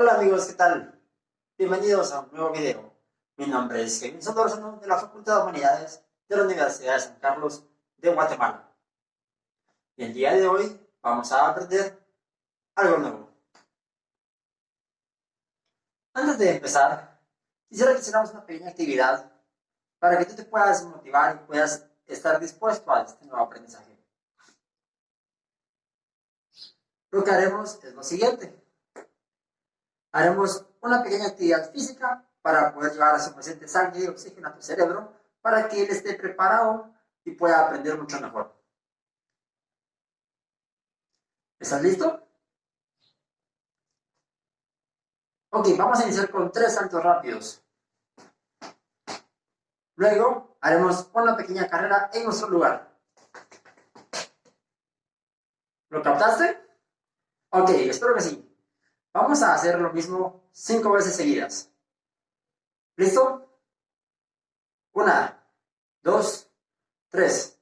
Hola amigos, ¿qué tal? Bienvenidos a un nuevo video. Mi nombre es Kevin Solórzano de la Facultad de Humanidades de la Universidad de San Carlos de Guatemala. Y el día de hoy vamos a aprender algo nuevo. Antes de empezar, quisiera que hiciéramos una pequeña actividad para que tú te puedas motivar y puedas estar dispuesto a este nuevo aprendizaje. Lo que haremos es lo siguiente. Haremos una pequeña actividad física para poder llevar suficiente sangre y oxígeno a tu cerebro para que él esté preparado y pueda aprender mucho mejor. ¿Estás listo? Ok, vamos a iniciar con 3 saltos rápidos. Luego haremos una pequeña carrera en nuestro lugar. ¿Lo captaste? Ok, espero que sí. Vamos a hacer lo mismo 5 veces seguidas. ¿Listo? 1, 2, 3.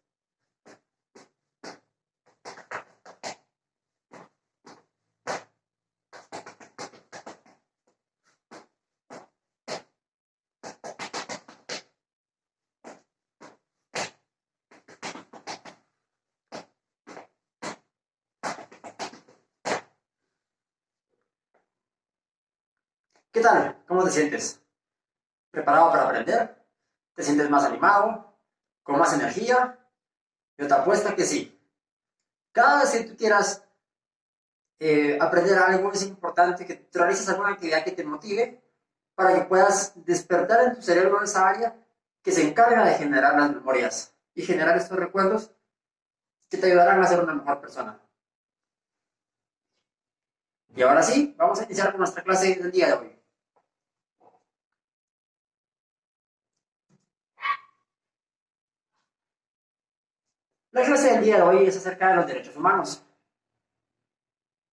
¿Qué tal? ¿Cómo te sientes? ¿Preparado para aprender? ¿Te sientes más animado? ¿Con más energía? Yo te apuesto que sí. Cada vez que tú quieras aprender algo, es importante que tú realices alguna actividad que te motive para que puedas despertar en tu cerebro esa área que se encarga de generar las memorias y generar estos recuerdos que te ayudarán a ser una mejor persona. Y ahora sí, vamos a iniciar con nuestra clase del día de hoy. La clase del día de hoy es acerca de los derechos humanos.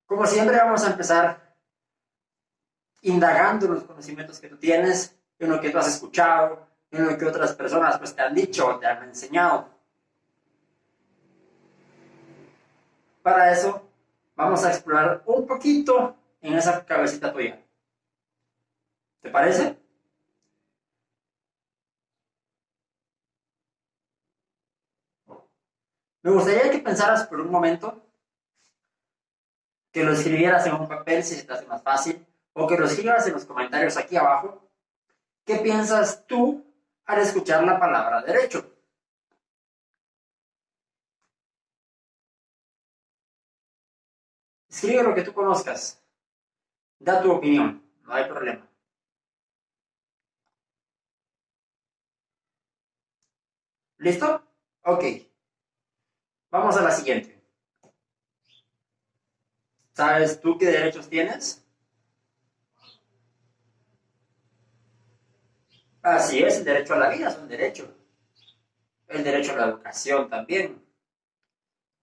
Como siempre, vamos a empezar indagando en los conocimientos que tú tienes, en lo que tú has escuchado, en lo que otras personas pues, te han dicho o te han enseñado. Para eso, vamos a explorar un poquito en esa cabecita tuya. ¿Te parece? Me gustaría que pensaras por un momento, que lo escribieras en un papel si se te hace más fácil, o que lo escribas en los comentarios aquí abajo. ¿Qué piensas tú al escuchar la palabra derecho? Escribe lo que tú conozcas. Da tu opinión, no hay problema. ¿Listo? Ok. Vamos a la siguiente. ¿Sabes tú qué derechos tienes? Así es, el derecho a la vida es un derecho. El derecho a la educación también.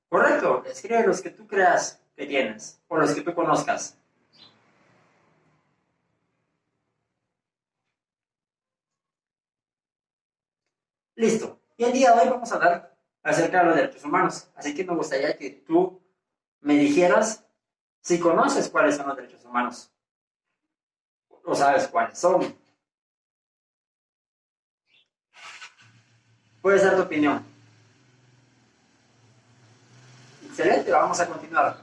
Correcto, escribe los que tú creas que tienes o los que tú conozcas. Listo. Y el día de hoy vamos a hablar acerca de los derechos humanos. Así que me gustaría que tú me dijeras si conoces cuáles son los derechos humanos o sabes cuáles son. Puedes dar tu opinión. Excelente, vamos a continuar.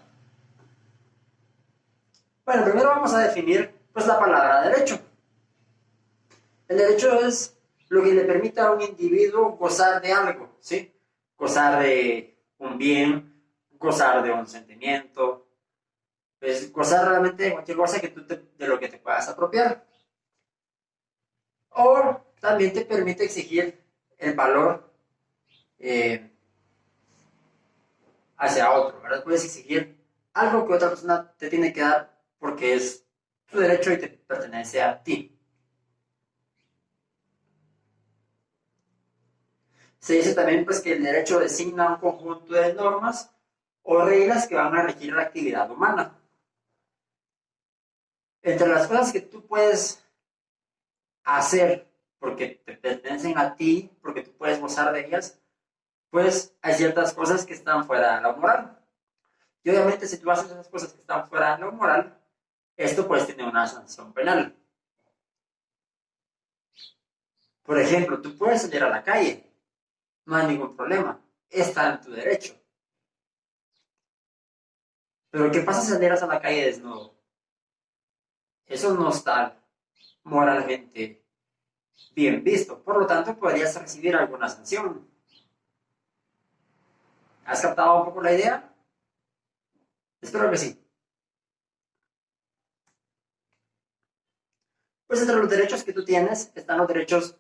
Bueno, primero vamos a definir pues, la palabra derecho. El derecho es lo que le permite a un individuo gozar de algo, ¿sí? Gozar de un bien, gozar de un sentimiento, pues gozar realmente de cualquier cosa que de lo que te puedas apropiar. O también te permite exigir el valor hacia otro, ¿verdad? Puedes exigir algo que otra persona te tiene que dar porque es tu derecho y te pertenece a ti. Se dice también pues, que el derecho designa un conjunto de normas o reglas que van a regir la actividad humana. Entre las cosas que tú puedes hacer porque te pertenecen a ti, porque tú puedes gozar de ellas, pues hay ciertas cosas que están fuera de lo moral. Y obviamente si tú haces esas cosas que están fuera de lo moral, esto pues tiene una sanción penal. Por ejemplo, tú puedes salir a la calle, no hay ningún problema, está en tu derecho. Pero ¿qué pasa si salieras a la calle desnudo? Eso no está moralmente bien visto, por lo tanto podrías recibir alguna sanción. ¿Has captado un poco la idea? Espero que sí. Pues entre los derechos que tú tienes están los derechos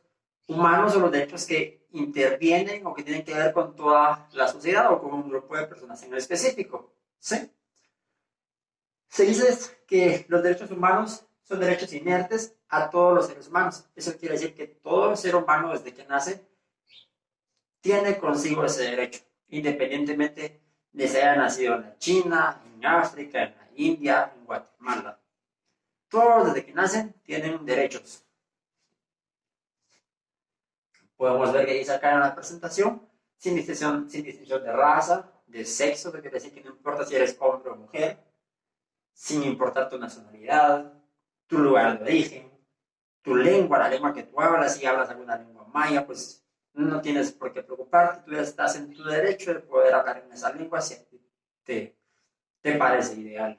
humanos o los derechos que intervienen o que tienen que ver con toda la sociedad o con un grupo de personas en específico. ¿Sí? Se dice que los derechos humanos son derechos inertes a todos los seres humanos. Eso quiere decir que todo ser humano desde que nace tiene consigo ese derecho, independientemente de si haya nacido en la China, en África, en la India, en Guatemala. Todos desde que nacen tienen derechos. Podemos ver que dice acá en la presentación, sin distinción de raza, de sexo, que quiere decir que no importa si eres hombre o mujer, sin importar tu nacionalidad, tu lugar de origen, tu lengua, la lengua que tú hablas, si hablas alguna lengua maya, pues no tienes por qué preocuparte, tú estás en tu derecho de poder hablar en esa lengua si a ti te parece ideal.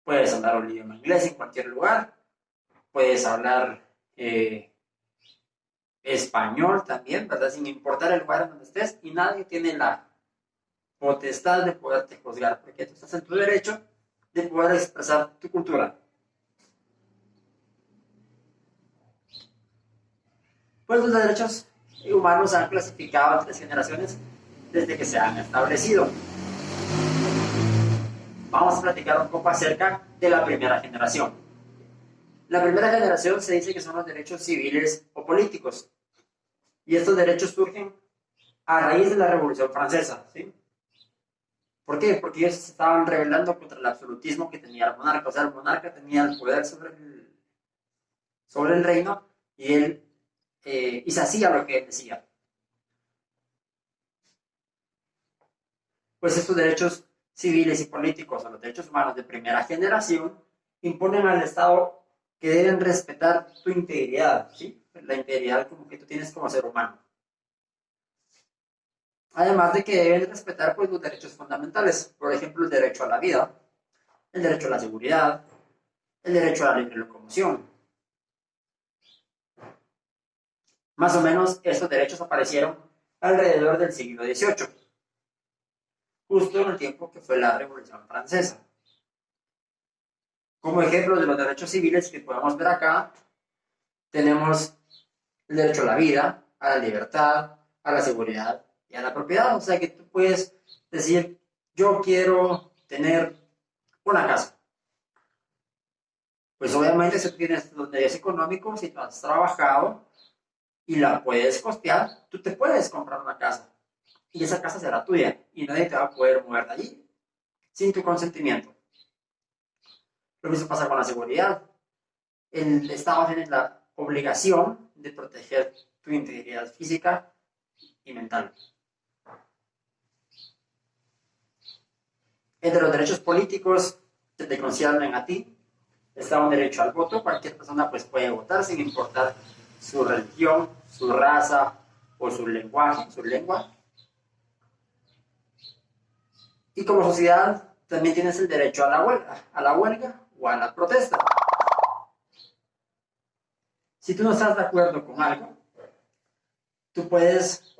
Puedes hablar un idioma inglés en cualquier lugar, puedes hablar español también, ¿verdad? Sin importar el lugar en donde estés, y nadie tiene la potestad de poderte juzgar, porque tú estás en tu derecho de poder expresar tu cultura. Pues los derechos humanos se han clasificado en 3 generaciones desde que se han establecido. Vamos a platicar un poco acerca de la primera generación. La primera generación se dice que son los derechos civiles o políticos. Y estos derechos surgen a raíz de la Revolución Francesa, ¿sí? ¿Por qué? Porque ellos se estaban rebelando contra el absolutismo que tenía el monarca. O sea, el monarca tenía el poder sobre el reino y él y se hacía lo que él decía. Pues estos derechos civiles y políticos o los derechos humanos de primera generación imponen al Estado que deben respetar tu integridad, ¿sí? La integridad como que tú tienes como ser humano. Además de que deben respetar pues, los derechos fundamentales, por ejemplo, el derecho a la vida, el derecho a la seguridad, el derecho a la libre locomoción. Más o menos estos derechos aparecieron alrededor del siglo XVIII, justo en el tiempo que fue la Revolución Francesa. Como ejemplo de los derechos civiles que podemos ver acá, tenemos el derecho a la vida, a la libertad, a la seguridad y a la propiedad. O sea que tú puedes decir, yo quiero tener una casa. Pues obviamente si tú tienes los medios económicos, si tú has trabajado y la puedes costear, tú te puedes comprar una casa. Y esa casa será tuya y nadie te va a poder mover de allí sin tu consentimiento. Lo mismo pasa con la seguridad. El Estado tiene la obligación de proteger tu integridad física y mental. Entre los derechos políticos que te conciernen a ti está un derecho al voto. Cualquier persona pues, puede votar sin importar su religión, su raza o su lenguaje, su lengua. Y como sociedad también tienes el derecho a la huelga o a la protesta. Si tú no estás de acuerdo con algo, tú puedes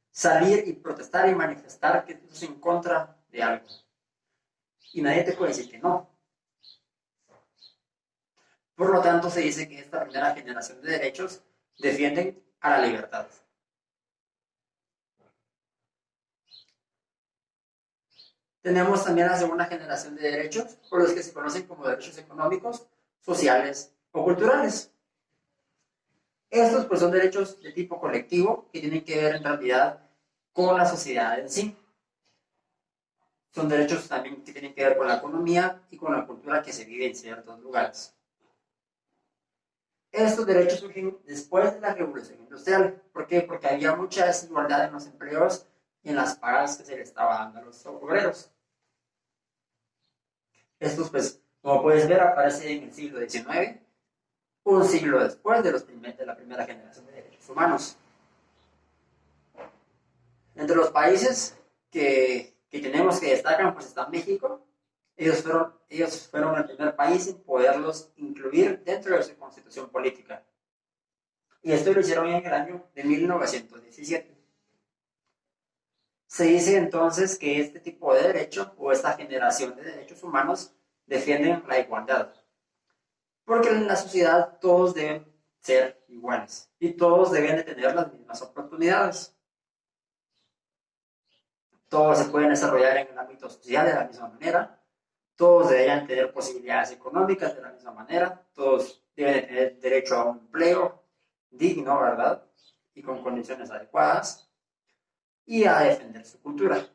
salir y protestar y manifestar que tú estás en contra de algo. Y nadie te puede decir que no. Por lo tanto, se dice que esta primera generación de derechos defienden a la libertad. Tenemos también la segunda generación de derechos, por los que se conocen como derechos económicos, sociales o culturales. Estos pues son derechos de tipo colectivo que tienen que ver en realidad con la sociedad en sí. Son derechos también que tienen que ver con la economía y con la cultura que se vive en ciertos lugares. Estos derechos surgen después de la Revolución Industrial. ¿Por qué? Porque había mucha desigualdad en los empleos y en las pagas que se le estaba dando a los obreros. Estos pues Como puedes ver, aparece en el siglo XIX, un siglo después de la primera generación de derechos humanos. Entre los países que tenemos que destacan, pues está México. Ellos fueron el primer país en poderlos incluir dentro de su constitución política. Y esto lo hicieron en el año de 1917. Se dice entonces que este tipo de derecho o esta generación de derechos humanos defienden la igualdad. Porque en la sociedad todos deben ser iguales y todos deben de tener las mismas oportunidades. Todos se pueden desarrollar en el ámbito social de la misma manera, todos deberían tener posibilidades económicas de la misma manera, todos deben de tener derecho a un empleo digno, ¿verdad? Y con condiciones adecuadas, y a defender su cultura.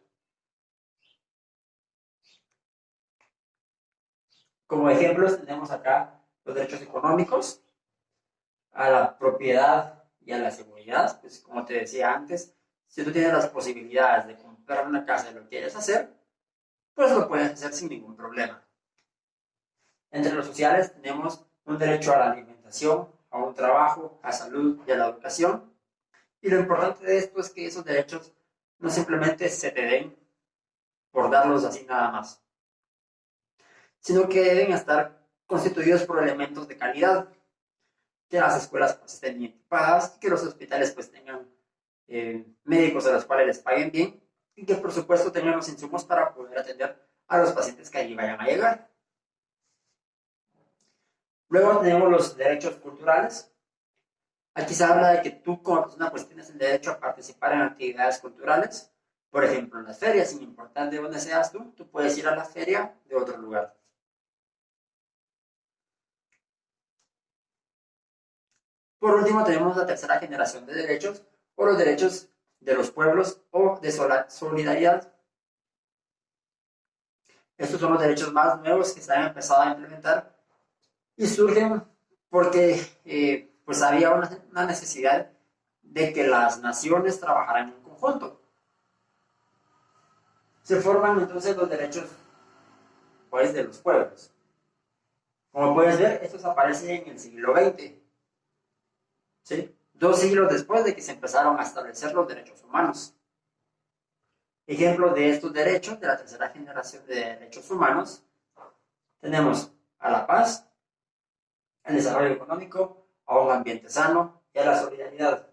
Como ejemplos tenemos acá los derechos económicos, a la propiedad y a la seguridad. Pues como te decía antes, si tú tienes las posibilidades de comprar una casa y lo quieres hacer, pues lo puedes hacer sin ningún problema. Entre los sociales tenemos un derecho a la alimentación, a un trabajo, a salud y a la educación. Y lo importante de esto es que esos derechos no simplemente se te den por darlos así nada más, sino que deben estar constituidos por elementos de calidad, que las escuelas pues, estén bien equipadas, que los hospitales pues tengan médicos a los cuales les paguen bien y que por supuesto tengan los insumos para poder atender a los pacientes que allí vayan a llegar. Luego tenemos los derechos culturales. Aquí se habla de que tú como persona pues tienes el derecho a participar en actividades culturales. Por ejemplo, en las ferias, sin importar de dónde seas tú puedes ir a la feria de otro lugar. Por último, tenemos la tercera generación de derechos, o los derechos de los pueblos o de solidaridad. Estos son los derechos más nuevos que se han empezado a implementar y surgen porque pues había una necesidad de que las naciones trabajaran en conjunto. Se forman entonces los derechos pues, de los pueblos. Como puedes ver, estos aparecen en el siglo XX, ¿sí? 2 siglos después de que se empezaron a establecer los derechos humanos. Ejemplos de estos derechos, de la tercera generación de derechos humanos, tenemos a la paz, al desarrollo económico, a un ambiente sano y a la solidaridad.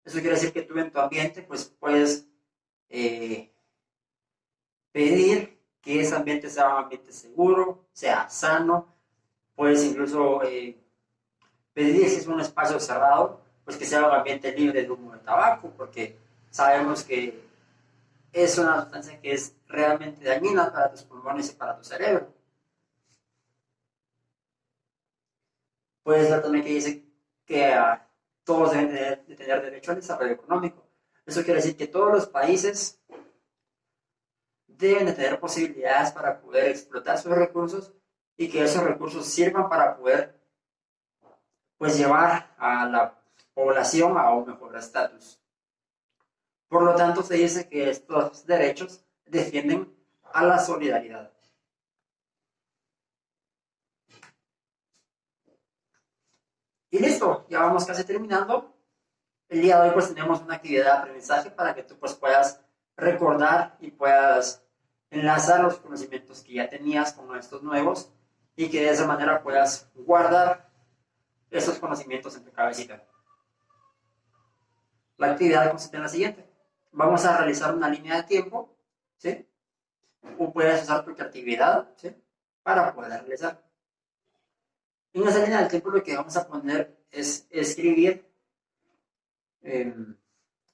Eso quiere decir que tú en tu ambiente pues, puedes pedir que ese ambiente sea un ambiente seguro, sea sano, puedes incluso pedir si es un espacio cerrado, pues que sea un ambiente libre de humo de tabaco, porque sabemos que es una sustancia que es realmente dañina para tus pulmones y para tu cerebro. Puedes ver también que dice que todos deben de tener derecho al desarrollo económico. Eso quiere decir que todos los países deben de tener posibilidades para poder explotar sus recursos y que esos recursos sirvan para poder pues, llevar a la población a un mejor estatus. Por lo tanto, se dice que estos derechos defienden a la solidaridad. Y listo, ya vamos casi terminando. El día de hoy pues tenemos una actividad de aprendizaje para que tú pues puedas recordar y puedas enlazar los conocimientos que ya tenías con estos nuevos y que de esa manera puedas guardar esos conocimientos en tu cabecita. La actividad consiste en la siguiente. Vamos a realizar una línea de tiempo, ¿sí? O puedes usar tu creatividad, ¿sí? Para poder realizar. En esa línea del tiempo lo que vamos a poner es escribir en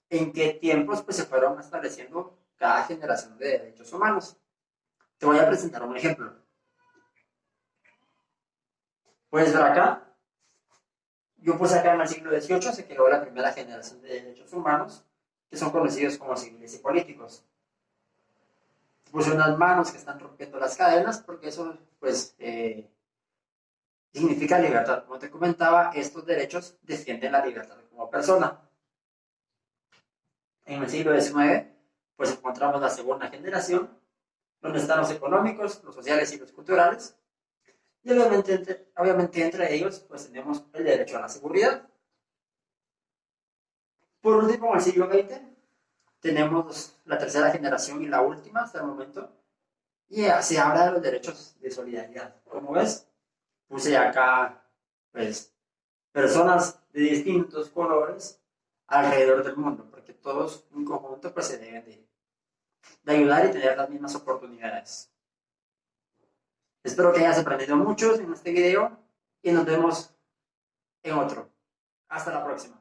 qué tiempos pues, se fueron estableciendo cada generación de derechos humanos. Te voy a presentar un ejemplo. Puedes ver acá, yo puse acá en el siglo XVIII se creó la primera generación de derechos humanos, que son conocidos como civiles y políticos. Puse unas manos que están rompiendo las cadenas, porque eso pues significa libertad. Como te comentaba, estos derechos defienden la libertad como persona. En el siglo XIX, pues encontramos la segunda generación, donde están los económicos, los sociales y los culturales, Y obviamente entre ellos pues tenemos el derecho a la seguridad. Por último, en el siglo XX tenemos la tercera generación y la última hasta el momento, y se habla de los derechos de solidaridad. Como ves, puse acá pues personas de distintos colores alrededor del mundo, porque todos en conjunto pues se deben de ayudar y tener las mismas oportunidades. Espero que hayas aprendido mucho en este video y nos vemos en otro. Hasta la próxima.